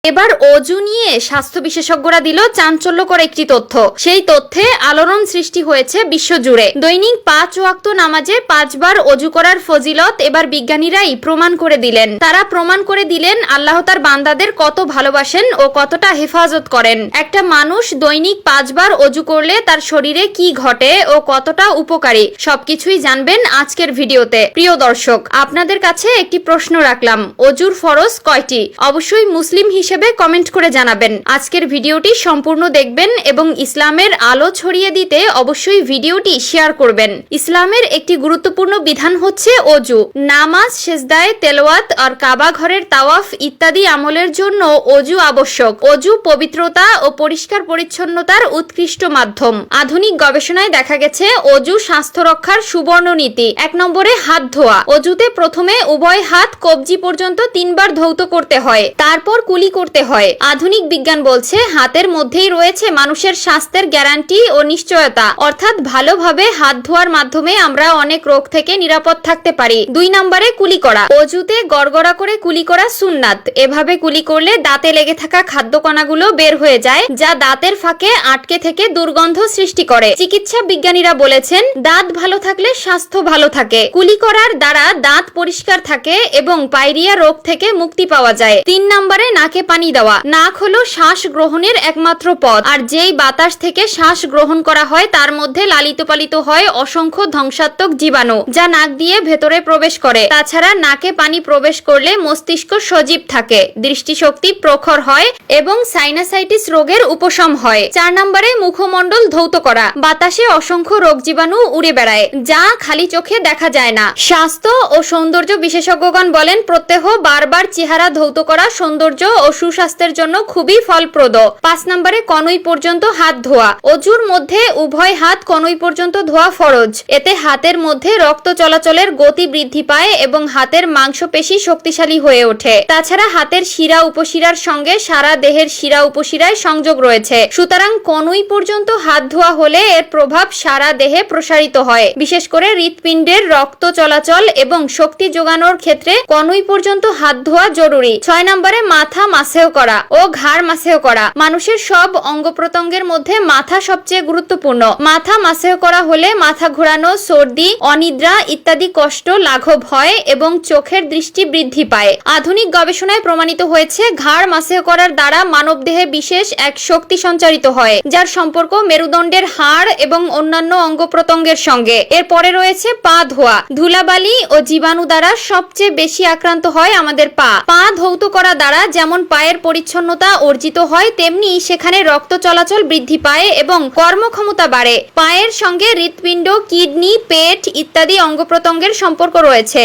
এবার অজু নিয়ে স্বাস্থ্য বিশেষজ্ঞরা দিল চাঞ্চল্যকর একটি তথ্য। সেই তথ্যে আলোড়ন সৃষ্টি হয়েছে বিশ্বজুড়ে। দৈনিক 5 ওয়াক্ত নামাজে 5 বার অজু করার ফজিলত এবার বিজ্ঞানীরাই প্রমাণ করে দিলেন। তারা প্রমাণ করে দিলেন আল্লাহ তার বান্দাদের কত ভালোবাসেন ও কতটা হেফাজত করেন। একটা মানুষ দৈনিক 5 বার অজু করলে তার শরীরে কি ঘটে ও কতটা উপকারী সবকিছুই জানবেন আজকের ভিডিওতে। প্রিয় দর্শক, আপনাদের কাছে একটি প্রশ্ন রাখলাম, অজুর ফরজ কয়টি? অবশ্যই মুসলিম হিসেবে কমেন্ট করে জানাবেন। আজকের ভিডিওটি সম্পূর্ণ দেখবেন এবং ইসলামের আলো ছড়িয়ে দিতে অবশ্যই ভিডিওটি শেয়ার করবেন। ইসলামের একটি গুরুত্বপূর্ণ বিধান হচ্ছে অজু। নামাজ, সেজদায়ে তেলাওয়াত আর কাবা ঘরের তাওয়াফ ইত্যাদি আমলের জন্য অজু আবশ্যক। অজু পবিত্রতা ও পরিষ্কার পরিচ্ছন্নতার উৎকৃষ্ট মাধ্যম। আধুনিক গবেষণায় দেখা গেছে অজু স্বাস্থ্য রক্ষার সুবর্ণ নীতি। 1 নম্বরে হাত ধোয়া। অজুতে প্রথমে উভয় হাত কবজি পর্যন্ত 3 বার ধৌত করতে হয়, তারপর কুলি করতে হয়। আধুনিক বিজ্ঞান বলছে হাতের মধ্যেই রয়েছে মানুষের স্বাস্থ্যের গ্যারান্টি ও নিশ্চয়তা। অর্থাৎ ভালোভাবে হাত ধোয়ার মাধ্যমে আমরা অনেক রোগ থেকে নিরাপদ থাকতে পারি। 2 নম্বরে কুলি করা। অজুতে গড়গড়া করে কুলি করা সুন্নাত। এভাবে কুলি করলে দাঁতে লেগে থাকা খাদ্যকণাগুলো বের হয়ে যায়, যা দাঁতের ফাঁকে আটকে থেকে দুর্গন্ধ সৃষ্টি করে। চিকিৎসা বিজ্ঞানীরা বলেছেন দাঁত ভালো থাকলে স্বাস্থ্য ভালো থাকে। কুলি করার দ্বারা দাঁত পরিষ্কার থাকে এবং পায়রিয়া রোগ থেকে মুক্তি পাওয়া যায়। 3 নম্বরে নাকে পানি দেওয়া। নাক হলো শ্বাস গ্রহণের একমাত্র পথ, আর যেই বাতাস থেকে শ্বাস গ্রহণ করা হয় তার মধ্যে লালিত পালিত হয় অসংখ্য ধ্বংসাত্মক জীবাণু, যা নাক দিয়ে ভেতরে প্রবেশ করে। তাছাড়া নাকে পানি প্রবেশ করলে মস্তিষ্ক সজীব থাকে, দৃষ্টিশক্তি প্রখর হয় এবং সাইনাসাইটিস রোগের উপশম হয়। 4 নম্বরে মুখমণ্ডল ধৌত করা। বাতাসে অসংখ্য রোগ জীবাণু উড়ে বেড়ায়, যা খালি চোখে দেখা যায় না। স্বাস্থ্য ও সৌন্দর্য বিশেষজ্ঞগণ বলেন প্রত্যহ বারবার চেহারা ধৌত করা সৌন্দর্য ও সুস্বাস্থ্যের জন্য খুবই ফলপ্রদ। 5 নম্বরে কনুই পর্যন্ত হাত ধোয়া। অজুর মধ্যে উভয় হাত কনুই পর্যন্ত ধোয়া ফরজ। এতে হাতের মধ্যে রক্ত চলাচলের গতি বৃদ্ধি পায় এবং হাতের মাংসপেশি শক্তিশালী হয়ে ওঠে। তাছাড়া হাতের শিরা উপশিরার সঙ্গে সারা দেহের শিরা উপশিরায় সংযোগ রয়েছে। সুতরাং কনুই পর্যন্ত হাত ধোয়া হলে এর প্রভাব সারা দেহে প্রসারিত হয়। বিশেষ করে হৃৎপিণ্ডের রক্ত চলাচল এবং শক্তি যোগানোর ক্ষেত্রে কনুই পর্যন্ত হাত ধোয়া জরুরি। 6 নম্বরে মাথা মাসেহ করা ও ঘাড় মাসেহ করা। মানুষের সব অঙ্গ প্রত্যঙ্গের মধ্যে মাথা সবচেয়ে গুরুত্বপূর্ণ। মাথা মাসেহ করা হলে মাথা ঘোরানো, সর্দি, অনিদ্রা ইত্যাদি কষ্ট লাঘব হয় এবং চোখের দৃষ্টি বৃদ্ধি পায়। আধুনিক গবেষণায় প্রমাণিত হয়েছে ঘাড় মাসেহ করার দ্বারা মানবদেহে বিশেষ এক শক্তি সঞ্চারিত হয়, যার সম্পর্ক মেরুদণ্ডের হাড় এবং অন্যান্য অঙ্গ প্রত্যঙ্গের সঙ্গে। এরপরে রয়েছে পা ধোয়া। ধুলাবালি ও জীবাণু দ্বারা সবচেয়ে বেশি আক্রান্ত হয় আমাদের পা। পা ধৌত করা দ্বারা যেমন পায়ের পরিচ্ছন্নতা অর্জিত হয়, তেমনি সেখানে রক্ত চলাচল বৃদ্ধি পায় এবং কর্মক্ষমতা বাড়ে। পায়ের সঙ্গে হৃৎপিণ্ড, কিডনি, পেট ইত্যাদি অঙ্গ প্রত্যঙ্গের সম্পর্ক রয়েছে।